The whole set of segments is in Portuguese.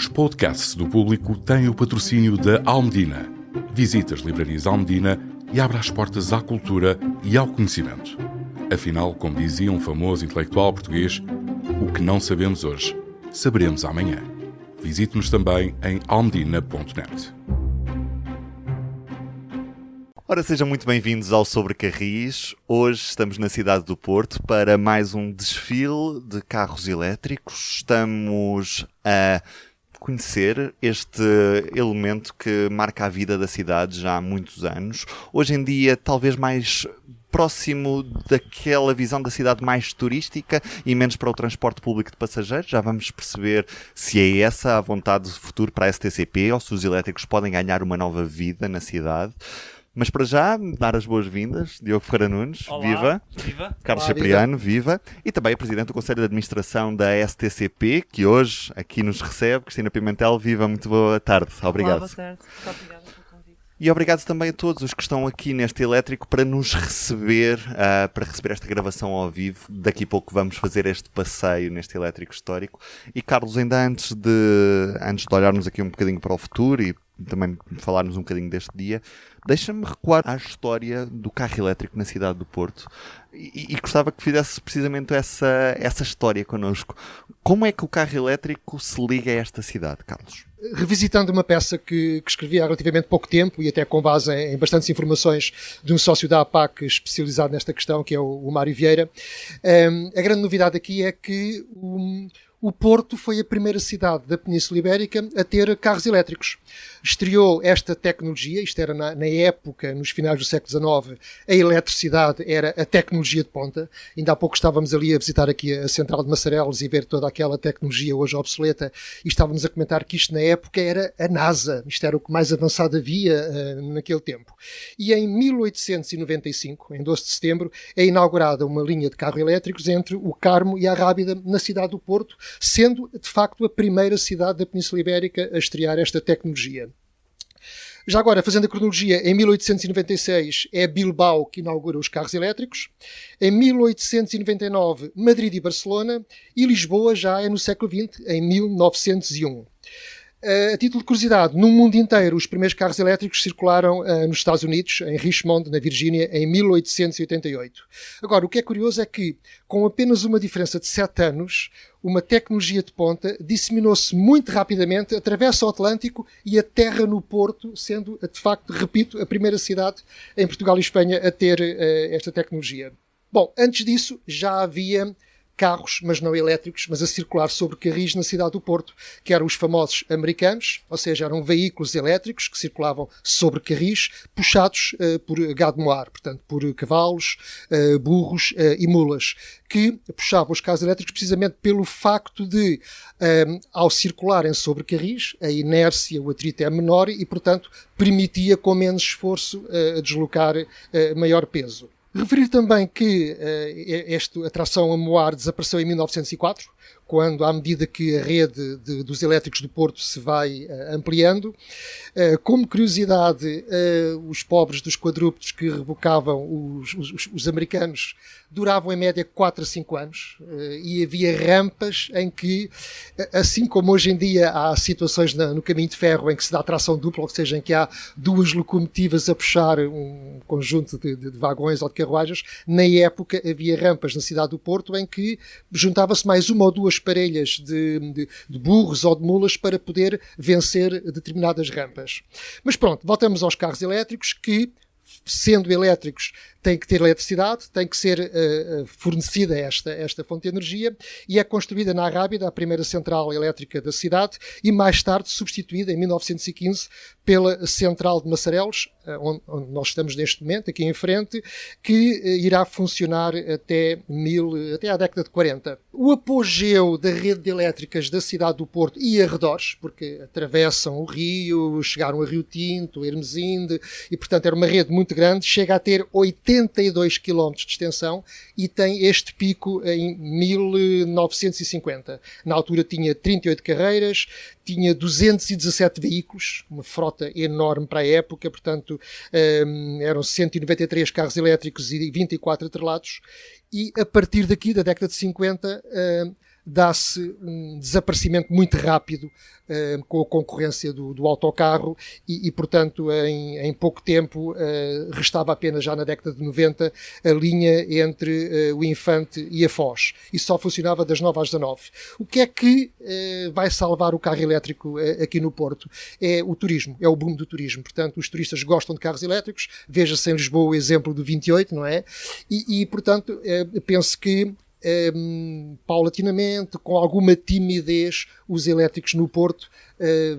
Os podcasts do Público têm o patrocínio da Almedina. Visite as livrarias Almedina e abra as portas à cultura e ao conhecimento. Afinal, como dizia um famoso intelectual português, o que não sabemos hoje, saberemos amanhã. Visite-nos também em almedina.net. Ora, sejam muito bem-vindos ao Sobre Carris. Hoje estamos na cidade do Porto para mais um desfile de carros elétricos. Estamos a conhecer este elemento que marca a vida da cidade já há muitos anos. Hoje em dia, talvez mais próximo daquela visão da cidade mais turística e menos para o transporte público de passageiros. Já vamos perceber se é essa a vontade de futuro para a STCP ou se os elétricos podem ganhar uma nova vida na cidade. Mas para já, dar as boas-vindas, Diogo Ferreira Nunes, Olá, viva. viva. Carlos Olá, Cipriano, viva. E também a Presidente do Conselho de Administração da STCP, que hoje aqui nos recebe, Cristina Pimentel, viva, muito boa tarde. Obrigado. Olá, boa tarde. Muito obrigada pelo convite. E obrigado também a todos os que estão aqui neste elétrico para nos receber, para receber esta gravação ao vivo. Daqui a pouco vamos fazer este passeio neste elétrico histórico. E Carlos, ainda antes de olharmos aqui um bocadinho para o futuro e também falarmos um bocadinho deste dia, deixa-me recuar à história do carro elétrico na cidade do Porto e gostava que fizesse precisamente essa história connosco. Como é que o carro elétrico se liga a esta cidade, Carlos? Revisitando uma peça que escrevi há relativamente pouco tempo e até com base em bastantes informações de um sócio da APAC especializado nesta questão, que é o Mário Vieira, a grande novidade aqui é que o Porto foi a primeira cidade da Península Ibérica a ter carros elétricos. Estreou esta tecnologia, isto era na época, nos finais do século XIX, a eletricidade era a tecnologia de ponta. Ainda há pouco estávamos ali a visitar aqui a central de Massarelos e ver toda aquela tecnologia hoje obsoleta e estávamos a comentar que isto na época era a NASA. Isto era o que mais avançado havia naquele tempo. E em 1895, em 12 de setembro, é inaugurada uma linha de carros elétricos entre o Carmo e a Rábida na cidade do Porto, sendo de facto a primeira cidade da Península Ibérica a estrear esta tecnologia. Já agora, fazendo a cronologia, em 1896 é Bilbao que inaugura os carros elétricos, em 1899 Madrid e Barcelona e Lisboa já é no século XX, em 1901. A título de curiosidade, no mundo inteiro os primeiros carros elétricos circularam nos Estados Unidos, em Richmond, na Virgínia, em 1888. Agora, o que é curioso é que, com apenas uma diferença de 7 anos, uma tecnologia de ponta disseminou-se muito rapidamente, atravessa o Atlântico e aterra no Porto, sendo, de facto, repito, a primeira cidade em Portugal e Espanha a ter esta tecnologia. Bom, antes disso já havia carros, mas não elétricos, mas a circular sobre carris na cidade do Porto, que eram os famosos americanos, ou seja, eram veículos elétricos que circulavam sobre carris, puxados por gado moar, portanto, por cavalos, burros e mulas, que puxavam os carros elétricos precisamente pelo facto de, ao circularem sobre carris, a inércia, o atrito é menor e, portanto, permitia com menos esforço deslocar maior peso. Referir também que a tração a moar desapareceu em 1904, quando, à medida que a rede dos elétricos do Porto se vai ampliando. Como curiosidade, os pobres dos quadrúpedes que rebocavam os americanos duravam em média 4 a 5 anos e havia rampas em que, assim como hoje em dia há situações no caminho de ferro em que se dá tração dupla, ou seja, em que há duas locomotivas a puxar um conjunto de vagões ou de carruagens, na época havia rampas na cidade do Porto em que juntava-se mais uma ou duas parelhas de burros ou de mulas para poder vencer determinadas rampas. Mas pronto, voltamos aos carros elétricos que, sendo elétricos, têm que ter eletricidade, tem que ser fornecida esta fonte de energia e é construída na Rábida a primeira central elétrica da cidade e mais tarde substituída em 1915 pela central de Massarelos, onde nós estamos neste momento, aqui em frente, que irá funcionar até à década de 40. O apogeu da rede de elétricas da cidade do Porto e arredores, porque atravessam o rio, chegaram a Rio Tinto, Hermesinde, e portanto era uma rede muito grande, chega a ter 82 km de extensão e tem este pico em 1950. Na altura tinha 38 carreiras, tinha 217 veículos, uma frota enorme para a época, portanto eram 193 carros elétricos e 24 atrelados, e a partir daqui, da década de 50, dá-se um desaparecimento muito rápido com a concorrência do autocarro e portanto, em pouco tempo, restava apenas já na década de 90 a linha entre o Infante e a Foz. Isso só funcionava das 9 às 19. O que é que vai salvar o carro elétrico aqui no Porto? É o turismo, é o boom do turismo. Portanto, os turistas gostam de carros elétricos, veja-se em Lisboa o exemplo do 28, não é? Portanto, penso que paulatinamente, com alguma timidez, os elétricos no Porto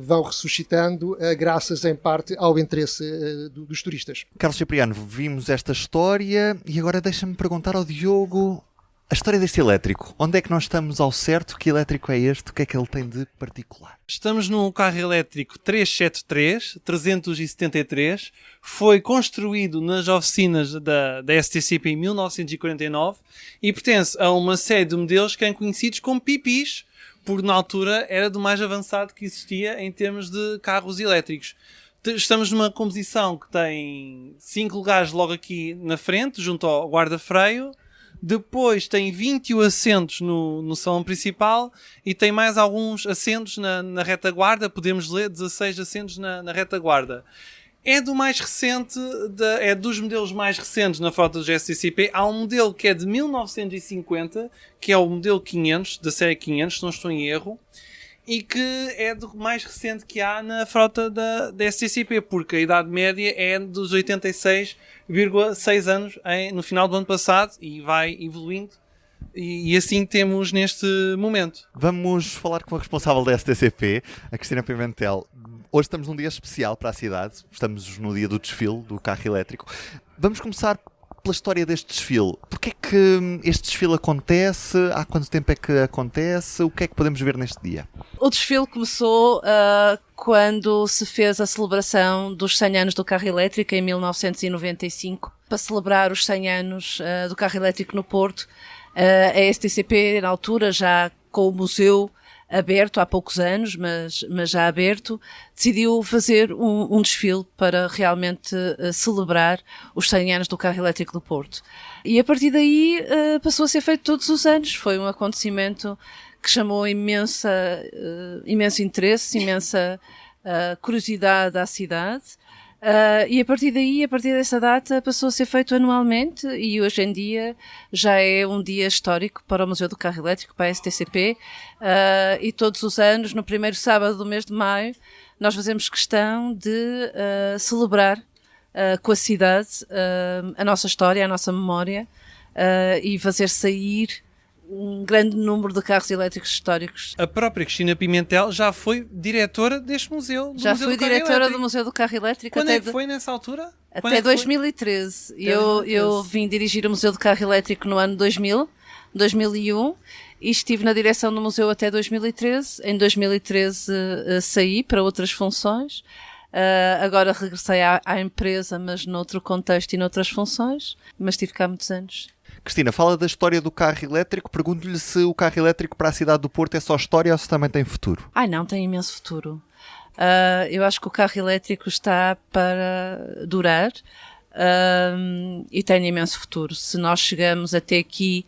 vão ressuscitando, graças em parte ao interesse dos turistas. Carlos Cipriano, vimos esta história e agora deixa-me perguntar ao Diogo a história deste elétrico. Onde é que nós estamos ao certo? Que elétrico é este? O que é que ele tem de particular? Estamos num carro elétrico 373. Foi construído nas oficinas da STCP em 1949 e pertence a uma série de modelos que são conhecidos como pipis, porque na altura era do mais avançado que existia em termos de carros elétricos. Estamos numa composição que tem 5 lugares logo aqui na frente, junto ao guarda-freio. Depois tem 21 assentos no salão principal e tem mais alguns assentos na retaguarda. Podemos ler 16 assentos na retaguarda. É do mais recente, é dos modelos mais recentes na frota do STCP. Há um modelo que é de 1950, que é o modelo 500, da série 500, se não estou em erro, e que é do mais recente que há na frota da STCP, porque a idade média é dos 86,6 anos no final do ano passado e vai evoluindo. E assim temos neste momento. Vamos falar com a responsável da STCP, a Cristina Pimentel. Hoje estamos num dia especial para a cidade, estamos no dia do desfile do carro elétrico. Vamos começar pela história deste desfile. Porquê é que este desfile acontece? Há quanto tempo é que acontece? O que é que podemos ver neste dia? O desfile começou quando se fez a celebração dos 100 anos do carro elétrico em 1995. Para celebrar os 100 anos do carro elétrico no Porto, a STCP, na altura, já com o museu aberto há poucos anos, mas já aberto, decidiu fazer um desfile para realmente celebrar os 100 anos do carro elétrico do Porto. E a partir daí passou a ser feito todos os anos. Foi um acontecimento que chamou imenso interesse, imensa curiosidade à cidade. E a partir daí, a partir dessa data, passou a ser feito anualmente e hoje em dia já é um dia histórico para o Museu do Carro Elétrico, para a STCP, e todos os anos, no primeiro sábado do mês de maio, nós fazemos questão de celebrar com a cidade a nossa história, a nossa memória, e fazer sair um grande número de carros elétricos históricos. A própria Cristina Pimentel já foi diretora deste museu. Já fui diretora do Museu do Carro Elétrico. Quando é que foi nessa altura? Até 2013. Eu vim dirigir o Museu do Carro Elétrico no ano 2001, e estive na direção do museu até 2013. Em 2013 saí para outras funções. Agora regressei à empresa, mas noutro contexto e noutras funções. Mas estive cá muitos anos. Cristina, fala da história do carro elétrico. Pergunto-lhe se o carro elétrico para a cidade do Porto é só história ou se também tem futuro. Não, tem imenso futuro. Eu acho que o carro elétrico está para durar e tem imenso futuro. Se nós chegamos até aqui,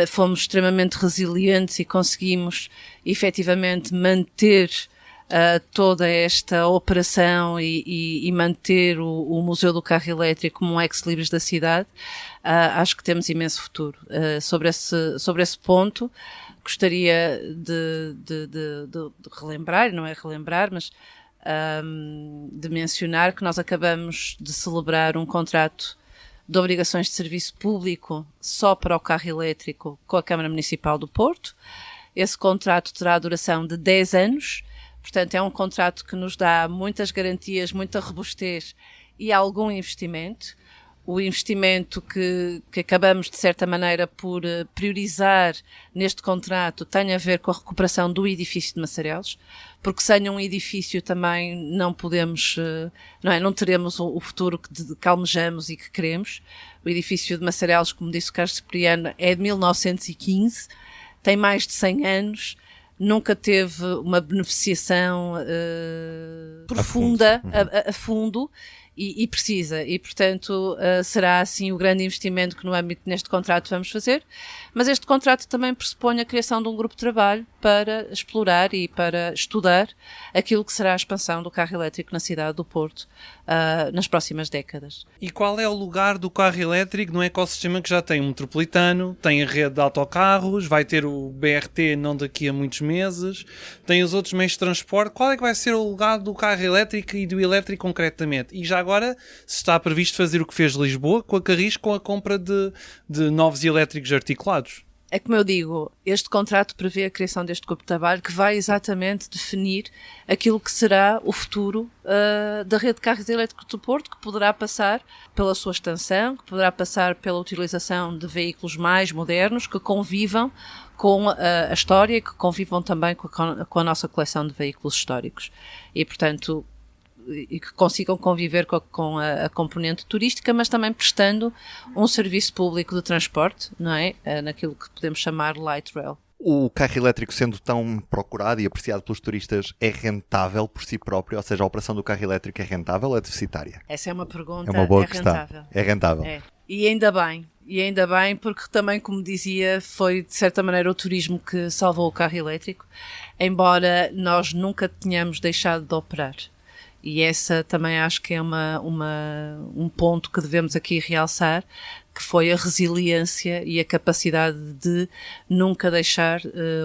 fomos extremamente resilientes e conseguimos efetivamente manter toda esta operação e manter o Museu do Carro Elétrico como um ex-libris da cidade, acho que temos imenso futuro. Sobre esse ponto, gostaria de relembrar, não é relembrar, mas de mencionar que nós acabamos de celebrar um contrato de obrigações de serviço público só para o carro elétrico com a Câmara Municipal do Porto. Esse contrato terá a duração de 10 anos. Portanto, é um contrato que nos dá muitas garantias, muita robustez e algum investimento. O investimento que acabamos, de certa maneira, por priorizar neste contrato tem a ver com a recuperação do edifício de Massarelos, porque sem um edifício também não podemos, não teremos o futuro que almejamos e que queremos. O edifício de Massarelos, como disse o Carlos Cipriano, é de 1915, tem mais de 100 anos, nunca teve uma beneficiação profunda, a fundo, e precisa, e portanto será assim o grande investimento que no âmbito neste contrato vamos fazer, mas este contrato também pressupõe a criação de um grupo de trabalho para explorar e para estudar aquilo que será a expansão do carro elétrico na cidade do Porto nas próximas décadas. E qual é o lugar do carro elétrico no ecossistema que já tem o metropolitano, tem a rede de autocarros, vai ter o BRT não daqui a muitos meses, tem os outros meios de transporte? Qual é que vai ser o lugar do carro elétrico e do elétrico concretamente? E já agora, se está previsto fazer o que fez Lisboa com a Carris, com a compra de novos elétricos articulados? É como eu digo, este contrato prevê a criação deste grupo de trabalho que vai exatamente definir aquilo que será o futuro da rede de carros elétricos do Porto, que poderá passar pela sua extensão, que poderá passar pela utilização de veículos mais modernos, que convivam com a história e que convivam também com a nossa coleção de veículos históricos. E, portanto, e que consigam conviver com a componente turística, mas também prestando um serviço público de transporte, não é? Naquilo que podemos chamar light rail. O carro elétrico, sendo tão procurado e apreciado pelos turistas, é rentável por si próprio? Ou seja, a operação do carro elétrico é rentável ou é deficitária? Essa é uma pergunta. É uma boa questão. Rentável. É rentável. É. E ainda bem, porque também, como dizia, foi de certa maneira o turismo que salvou o carro elétrico, embora nós nunca tenhamos deixado de operar. E essa também acho que é um ponto que devemos aqui realçar, que foi a resiliência e a capacidade de nunca deixar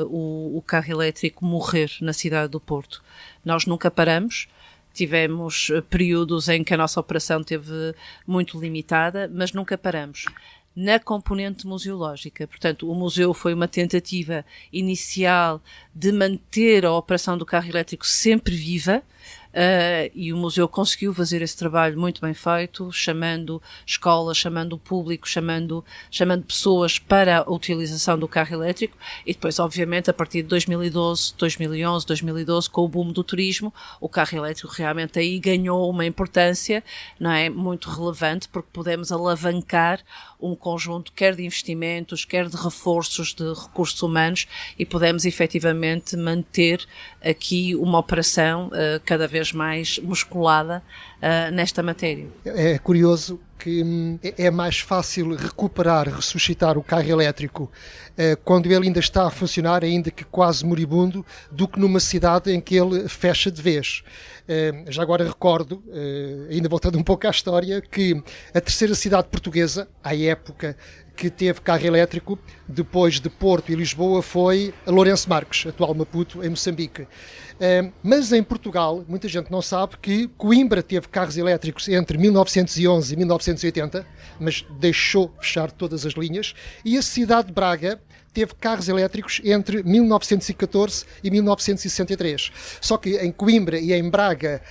o carro elétrico morrer na cidade do Porto. Nós nunca paramos. Tivemos períodos em que a nossa operação esteve muito limitada, mas nunca paramos. Na componente museológica, portanto, o museu foi uma tentativa inicial de manter a operação do carro elétrico sempre viva, e o museu conseguiu fazer esse trabalho muito bem feito, chamando escolas, chamando o público, chamando pessoas para a utilização do carro elétrico, e depois, obviamente, a partir de 2011, 2012, com o boom do turismo, o carro elétrico realmente aí ganhou uma importância, não é, muito relevante, porque podemos alavancar um conjunto quer de investimentos, quer de reforços de recursos humanos, e podemos efetivamente manter aqui uma operação cada vez mais musculada nesta matéria. É curioso que é mais fácil recuperar, ressuscitar o carro elétrico quando ele ainda está a funcionar, ainda que quase moribundo, do que numa cidade em que ele fecha de vez. Já agora recordo, ainda voltando um pouco à história, que a terceira cidade portuguesa, à época que teve carro elétrico, depois de Porto e Lisboa, foi a Lourenço Marques, atual Maputo, em Moçambique. Mas em Portugal, muita gente não sabe que Coimbra teve carros elétricos entre 1911 e 1980, mas deixou fechar todas as linhas, e a cidade de Braga teve carros elétricos entre 1914 e 1963. Só que em Coimbra e em Braga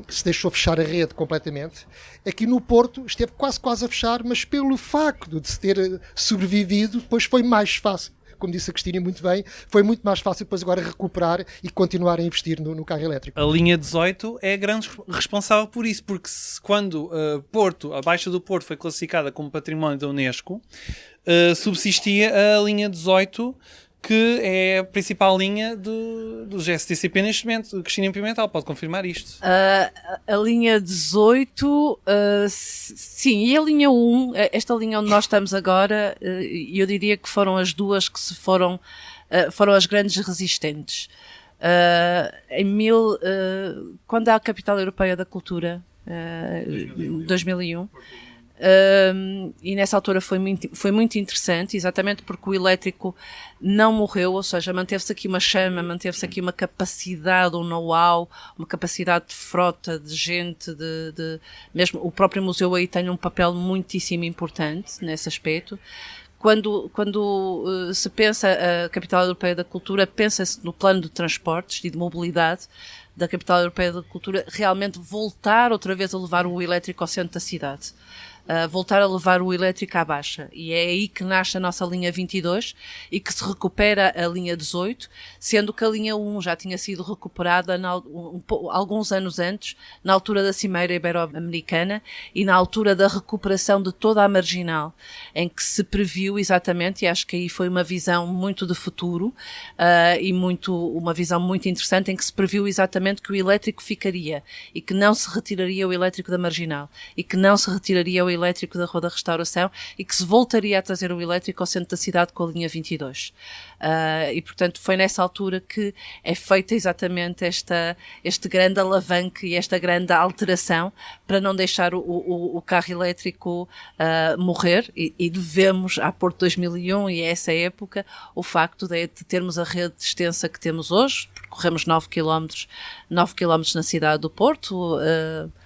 se deixou fechar a rede completamente. Aqui no Porto esteve quase a fechar, mas pelo facto de se ter sobrevivido, depois foi mais fácil. Como disse a Cristina muito bem, foi muito mais fácil depois agora recuperar e continuar a investir no carro elétrico. A linha 18 é a grande responsável por isso, porque quando a Baixa do Porto foi classificada como património da Unesco, subsistia a linha 18, que é a principal linha dos STCP neste momento. Cristina Pimentel, pode confirmar isto? A linha 18, sim, e a linha 1, esta linha onde nós estamos agora, eu diria que foram as duas que foram as grandes resistentes. Quando há a Capital Europeia da Cultura, 2001, e nessa altura foi muito interessante, exatamente porque o elétrico não morreu, ou seja, manteve-se aqui uma chama, manteve-se aqui uma capacidade, um know-how, uma capacidade de frota, de gente, mesmo o próprio museu aí tem um papel muitíssimo importante nesse aspecto. Quando se pensa a Capital Europeia da Cultura, pensa-se no plano de transportes e de mobilidade da Capital Europeia da Cultura, realmente voltar outra vez a levar o elétrico ao centro da cidade. voltar a levar o elétrico à baixa. E é aí que nasce a nossa linha 22 e que se recupera a linha 18, sendo que a linha 1 já tinha sido recuperada alguns anos antes, na altura da Cimeira Ibero-Americana e na altura da recuperação de toda a marginal, em que se previu exatamente, e acho que aí foi uma visão muito de futuro e uma visão muito interessante, em que se previu exatamente que o elétrico ficaria e que não se retiraria o elétrico da marginal e que não se retiraria o elétrico da Rua da Restauração e que se voltaria a trazer o elétrico ao centro da cidade com a linha 22. E portanto foi nessa altura que é feita exatamente este grande alavanque e esta grande alteração para não deixar o carro elétrico morrer, e devemos à Porto 2001 e a essa época o facto de termos a rede extensa que temos hoje. Percorremos 9 km na cidade do Porto.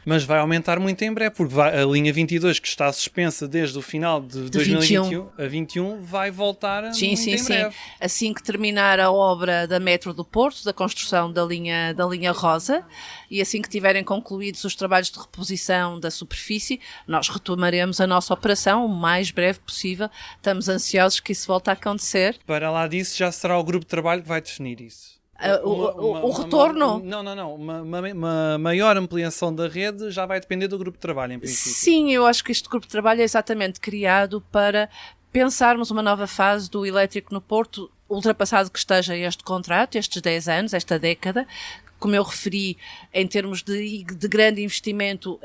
Mas vai aumentar muito em breve, porque a linha 22, que está suspensa desde o final de 2021 a 21, vai voltar muito em breve. Assim que terminar a obra da Metro do Porto, da construção da linha rosa, e assim que tiverem concluídos os trabalhos de reposição da superfície, nós retomaremos a nossa operação o mais breve possível. Estamos ansiosos que isso volte a acontecer. Para lá disso, já será o grupo de trabalho que vai definir isso. O retorno? Não. Uma maior ampliação da rede já vai depender do grupo de trabalho, em princípio. Sim, eu acho que este grupo de trabalho é exatamente criado para pensarmos uma nova fase do elétrico no Porto, ultrapassado que esteja este contrato, estes 10 anos, esta década. Como eu referi, em termos de grande investimento,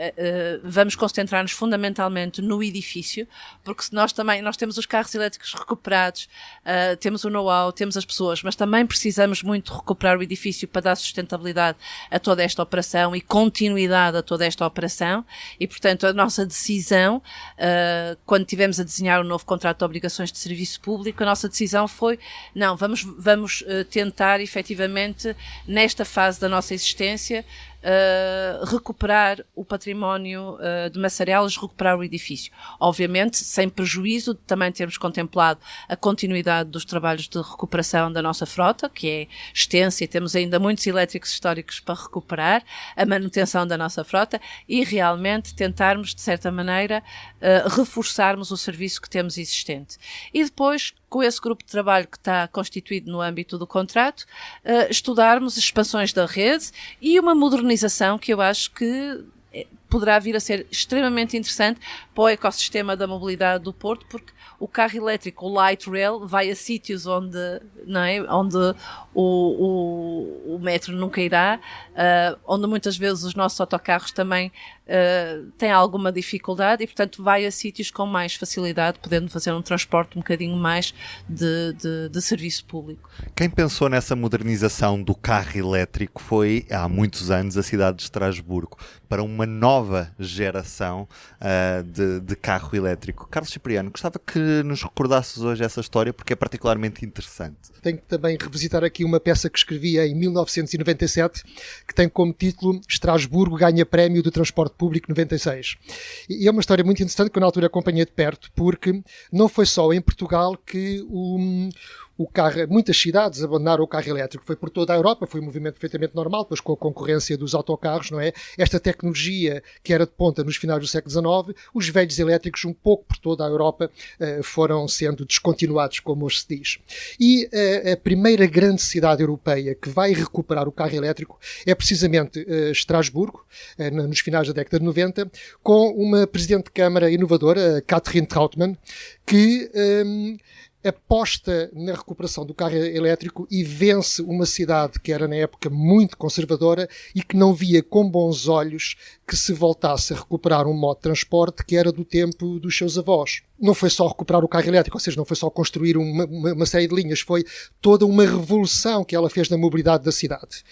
vamos concentrar-nos fundamentalmente no edifício, porque nós temos os carros elétricos recuperados, temos o know-how, temos as pessoas, mas também precisamos muito recuperar o edifício para dar sustentabilidade a toda esta operação e continuidade a toda esta operação. E, portanto, a nossa decisão, quando tivemos a desenhar o novo contrato de obrigações de serviço público, a nossa decisão foi, não, vamos tentar, efetivamente, nesta fase da nossa existência, recuperar o património de Massarelas, recuperar o edifício. Obviamente, sem prejuízo de também termos contemplado a continuidade dos trabalhos de recuperação da nossa frota, que é extensa e temos ainda muitos elétricos históricos para recuperar, a manutenção da nossa frota e realmente tentarmos, de certa maneira, reforçarmos o serviço que temos existente. E depois, com esse grupo de trabalho que está constituído no âmbito do contrato, estudarmos expansões da rede e uma modernização que eu acho que poderá vir a ser extremamente interessante para o ecossistema da mobilidade do Porto, porque o carro elétrico, o light rail, vai a sítios onde o metro nunca irá, onde muitas vezes os nossos autocarros também têm alguma dificuldade e, portanto, vai a sítios com mais facilidade, podendo fazer um transporte um bocadinho mais de serviço público. Quem pensou nessa modernização do carro elétrico foi, há muitos anos, a cidade de Estrasburgo, para uma nova geração de carro elétrico. Carlos Cipriano, gostava que nos recordasses hoje essa história, porque é particularmente interessante. Tenho que também revisitar aqui uma peça que escrevi em 1997, que tem como título Estrasburgo ganha prémio do transporte público 96. E é uma história muito interessante que eu na altura acompanhei de perto, porque não foi só em Portugal que o carro, muitas cidades abandonaram o carro elétrico, foi por toda a Europa, foi um movimento perfeitamente normal, depois com a concorrência dos autocarros, não é? Esta tecnologia que era de ponta nos finais do século XIX, os velhos elétricos um pouco por toda a Europa foram sendo descontinuados, como hoje se diz. E a primeira grande cidade europeia que vai recuperar o carro elétrico é precisamente Estrasburgo, nos finais da década de 90, com uma presidente de Câmara inovadora, Katrin Trautmann, que aposta na recuperação do carro elétrico e vence uma cidade que era na época muito conservadora e que não via com bons olhos que se voltasse a recuperar um modo de transporte que era do tempo dos seus avós. Não foi só recuperar o carro elétrico, ou seja, não foi só construir uma série de linhas, foi toda uma revolução que ela fez na mobilidade da cidade,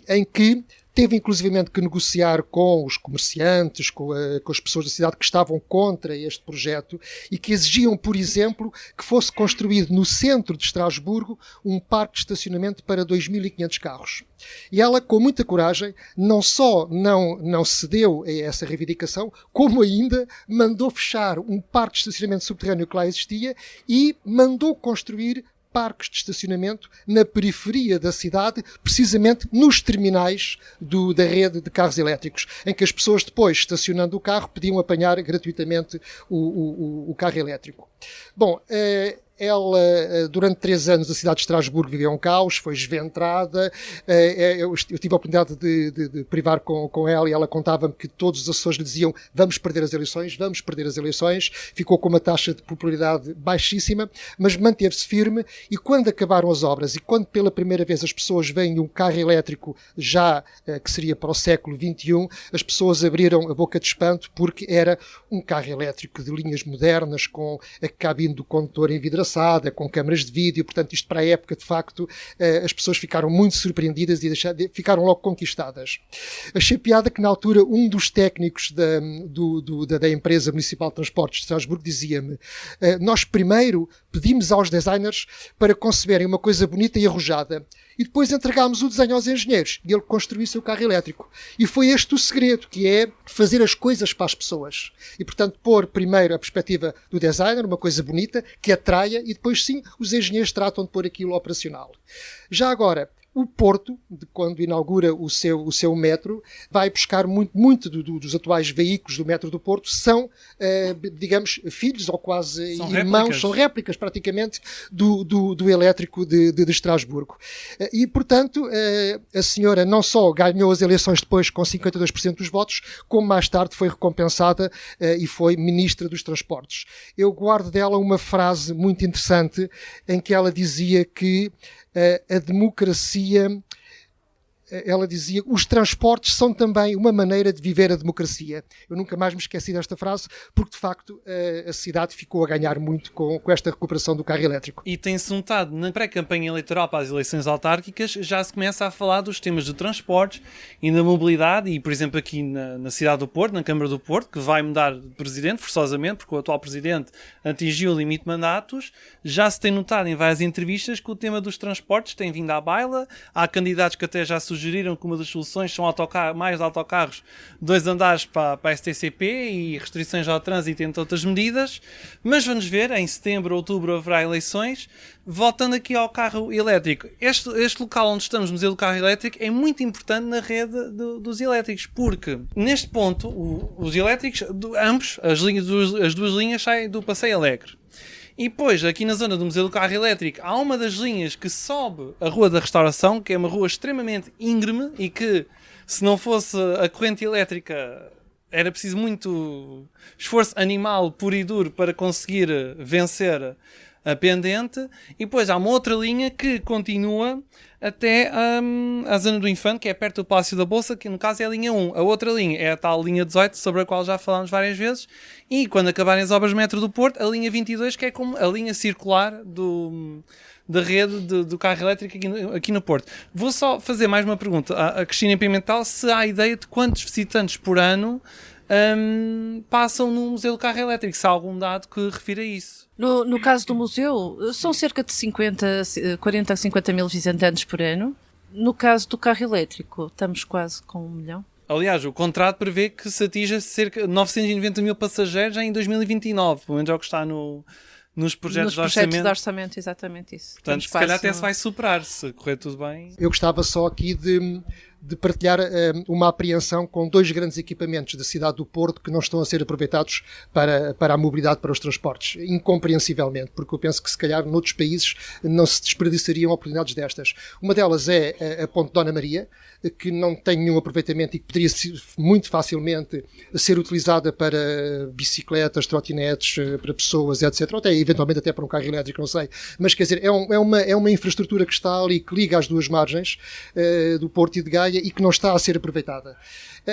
em que teve inclusivamente que negociar com os comerciantes, com as pessoas da cidade que estavam contra este projeto e que exigiam, por exemplo, que fosse construído no centro de Estrasburgo um parque de estacionamento para 2.500 carros. E ela, com muita coragem, não só não cedeu a essa reivindicação, como ainda mandou fechar um parque de estacionamento subterrâneo que lá existia e mandou construir parques de estacionamento na periferia da cidade, precisamente nos terminais da rede de carros elétricos, em que as pessoas depois, estacionando o carro, podiam apanhar gratuitamente o carro elétrico. Bom, ela, durante 3 anos, a cidade de Estrasburgo viveu um caos, foi esventrada. Eu tive a oportunidade de privar com ela e ela contava-me que todos os assessores lhe diziam: vamos perder as eleições, vamos perder as eleições. Ficou com uma taxa de popularidade baixíssima, mas manteve-se firme. E quando acabaram as obras e quando pela primeira vez as pessoas veem um carro elétrico já que seria para o século XXI, as pessoas abriram a boca de espanto, porque era um carro elétrico de linhas modernas, com a cabine do condutor envidraçada, com câmaras de vídeo. Portanto, isto para a época, de facto, as pessoas ficaram muito surpreendidas e ficaram logo conquistadas. Achei piada que, na altura, um dos técnicos da empresa Municipal de Transportes de Estrasburgo dizia-me: nós primeiro pedimos aos designers para conceberem uma coisa bonita e arrojada, e depois entregámos o desenho aos engenheiros e ele construiu o seu carro elétrico. E foi este o segredo, que é fazer as coisas para as pessoas. E, portanto, pôr primeiro a perspectiva do designer, uma coisa bonita, que atraia, e depois sim, os engenheiros tratam de pôr aquilo operacional. Já agora, o Porto, quando inaugura o seu metro, vai buscar muito dos atuais veículos do metro do Porto, são, digamos, filhos ou quase são irmãos, réplicas. são réplicas praticamente do elétrico de Estrasburgo. E, portanto, a senhora não só ganhou as eleições depois com 52% dos votos, como mais tarde foi recompensada e foi ministra dos Transportes. Eu guardo dela uma frase muito interessante em que ela dizia que a democracia, ela dizia, os transportes são também uma maneira de viver a democracia. Eu nunca mais me esqueci desta frase, porque de facto a cidade ficou a ganhar muito com esta recuperação do carro elétrico. E tem-se notado na pré-campanha eleitoral para as eleições autárquicas, já se começa a falar dos temas de transportes e da mobilidade, e por exemplo aqui na cidade do Porto, na Câmara do Porto, que vai mudar de presidente forçosamente, porque o atual presidente atingiu o limite de mandatos, já se tem notado em várias entrevistas que o tema dos transportes tem vindo à baila. Há candidatos que até já sugeriram que uma das soluções são mais autocarros 2 andares para a STCP e restrições ao trânsito, entre outras medidas. Mas vamos ver, em setembro, outubro haverá eleições. Voltando aqui ao carro elétrico, este local onde estamos, o Museu do Carro Elétrico, é muito importante na rede dos elétricos, porque neste ponto os elétricos, ambos, as duas linhas saem do Passeio Alegre. E depois, aqui na zona do Museu do Carro Elétrico, há uma das linhas que sobe a Rua da Restauração, que é uma rua extremamente íngreme e que, se não fosse a corrente elétrica, era preciso muito esforço animal puro e duro para conseguir vencer a pendente. E depois há uma outra linha que continua até a zona do Infante, que é perto do Palácio da Bolsa, que no caso é a linha 1. A outra linha é a tal linha 18, sobre a qual já falámos várias vezes. E quando acabarem as obras do metro do Porto, a linha 22, que é como a linha circular da rede do carro elétrico aqui no Porto. Vou só fazer mais uma pergunta à Cristina Pimentel, se há ideia de quantos visitantes por ano passam no Museu do Carro Elétrico, se há algum dado que refira a isso. No caso do museu, são cerca de 40 a 50 mil visitantes por ano. No caso do carro elétrico, estamos quase com 1 milhão. Aliás, o contrato prevê que se atinja cerca de 990 mil passageiros em 2029, pelo menos é o que está nos projetos de orçamento, exatamente isso. Portanto, se calhar até se vai superar, se correr tudo bem. Eu gostava só aqui de partilhar uma apreensão com 2 grandes equipamentos da cidade do Porto que não estão a ser aproveitados para a mobilidade, para os transportes, incompreensivelmente, porque eu penso que se calhar noutros países não se desperdiçariam oportunidades destas. Uma delas é a Ponte Dona Maria, que não tem nenhum aproveitamento e que poderia muito facilmente ser utilizada para bicicletas, trotinetes, para pessoas, etc. Ou até, eventualmente até para um carro elétrico, não sei. Mas quer dizer, é uma infraestrutura que está ali, que liga as 2 margens do Porto e de Gaia, e que não está a ser aproveitada.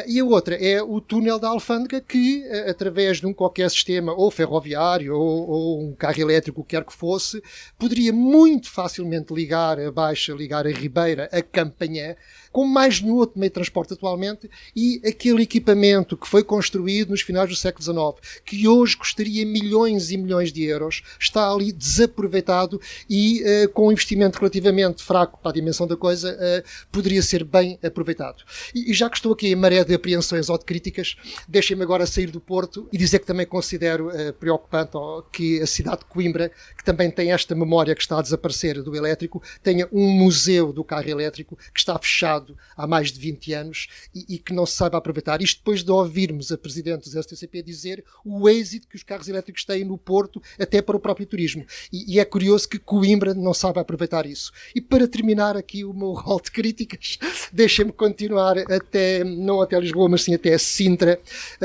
E a outra é o túnel da Alfândega, que através de um qualquer sistema, ou ferroviário, ou um carro elétrico, o que quer que fosse, poderia muito facilmente ligar a Baixa, ligar a Ribeira, a Campanhã, como mais nenhum outro meio de transporte atualmente, e aquele equipamento que foi construído nos finais do século XIX, que hoje custaria milhões e milhões de euros, está ali desaproveitado e com um investimento relativamente fraco para a dimensão da coisa, poderia ser bem aproveitado. E já que estou aqui em maré de apreensões ou de críticas, deixem-me agora sair do Porto e dizer que também considero preocupante que a cidade de Coimbra, que também tem esta memória que está a desaparecer do elétrico, tenha um museu do carro elétrico que está fechado há mais de 20 anos e que não se saiba aproveitar. Isto depois de ouvirmos a Presidente do STCP dizer o êxito que os carros elétricos têm no Porto, até para o próprio turismo. E é curioso que Coimbra não saiba aproveitar isso. E para terminar aqui o meu rol de críticas, deixem-me continuar não até Lisboa, mas sim até Sintra.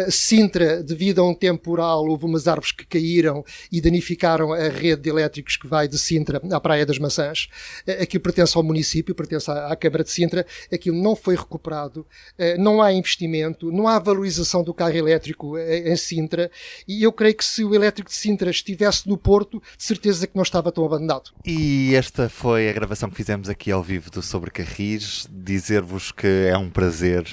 Sintra, devido a um temporal, houve umas árvores que caíram e danificaram a rede de elétricos que vai de Sintra à Praia das Maçãs. Aquilo pertence ao município, pertence à Câmara de Sintra. Aquilo não foi recuperado, não há investimento, não há valorização do carro elétrico em Sintra, e eu creio que se o elétrico de Sintra estivesse no Porto, de certeza que não estava tão abandonado. E esta foi a gravação que fizemos aqui ao vivo do Sobre Carris. Dizer-vos que é um prazer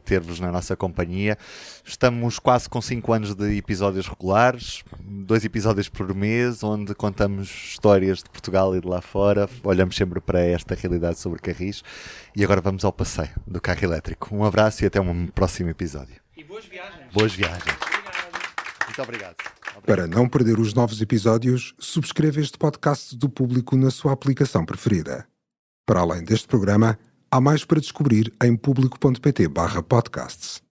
ter-vos na nossa companhia. Estamos quase com 5 anos de episódios regulares, 2 episódios por mês, onde contamos histórias de Portugal e de lá fora, olhamos sempre para esta realidade sobre Carris. E agora vamos ao passeio do carro elétrico. Um abraço e até um próximo episódio. E boas viagens. Boas viagens. Muito obrigado. Para não perder os novos episódios, subscreva este podcast do Público na sua aplicação preferida. Para além deste programa, há mais para descobrir em público.pt/podcasts.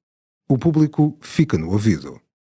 O Público fica no ouvido.